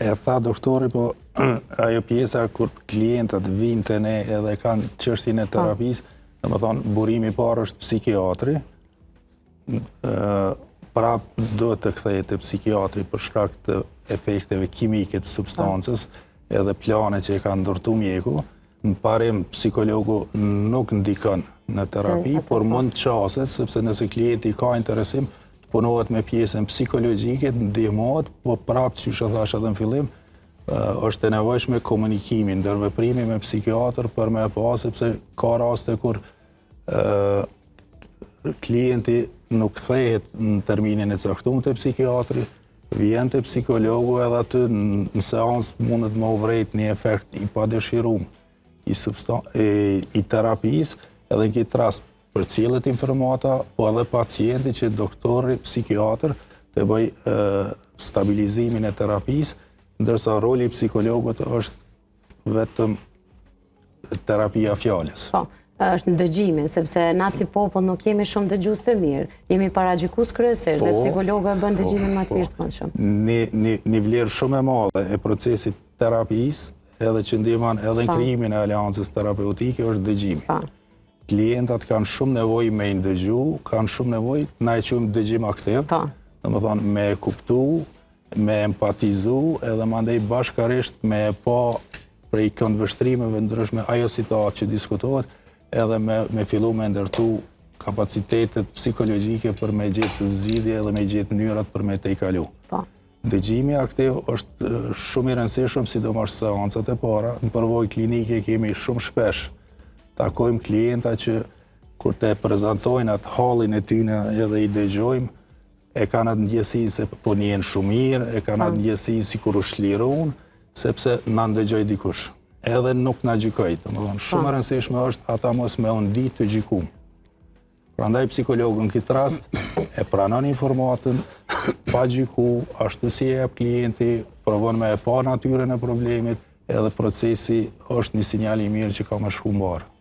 E tha doktori, po ajo pjesa kur klientët vinë të ne edhe kanë çështjen e terapisë, domethënë burimi i parë është psikiatri, prap duhet të kthehet te psikiatri për shkak të efekteve kimike të substancës, edhe plane që e ka ndërtu mjeku. Në parim, psikologu nuk ndikon në terapi, por mund të qaset, sepse nëse klienti ka interesim, të punohet me pjesën psikologjike, të ndihmohet, po prapë që thash edhe në fillim, është e nevojshme komunikimi, ndërveprimi me psikiatër për me pa, sepse ka raste kur klienti nuk kthehet në terminin e caktuar te psikiatri, vjen te psikologu edhe aty në seancë mundet me u vrejt një efekt i padëshiruar i terapisë, edhe në këtë rast për cilët informata, po edhe pacienti që doktori, psikiatër, të bëj stabilizimin e terapisë, ndërsa roli i psikologut është vetëm terapia fjalës. Po, është në dëgjimin, sepse na si popull nuk jemi shumë dëgjues të mirë, jemi paragjykues kryesisht dhe psikologu e bën dëgjimin më të mirë të mundshëm. Një vlerë shumë e madhe e procesit terapisë, edhe që ndihmon edhe në krijimin e aleancës terapeutike është dëgjimi. Klientat kanë shumë nevojë me i ndëgju, kanë shumë nevojë, na e quajmë dëgjim aktiv, domethënë me kuptu, me empatizu, edhe mandej bashkarisht me pa prej këndvështrimeve ndryshme ajo situatë që diskutohet, edhe me fillu me ndërtu kapacitetet psikologjike për me gjetë zgjidhje edhe me gjetë mënyrat për me tejkalu. Dëgjimi aktiv është shumë i rëndësishëm, sidomos seancat e para. Në përvojë klinike kemi shumë shpesh takojmë klienta që kur te prezantojnë atë hallin e tyre edhe i dëgjojmë, e kanë atë ndjesinë se po njihen shumë mirë, e kanë atë ndjesinë sikur u shlirun, sepse na ndëgjoj dikush. Edhe nuk na gjykoj. Domethënë shumë e rëndësishme është ata mos me u ndi të gjykuar. Prandaj psikologu në këtë rast e pranon informatën, pa gjyku, ashtu si e jep klienti, provon me e pa natyrën e problemit, edhe procesi është një sinjal i mirë që ka me shku mbarë.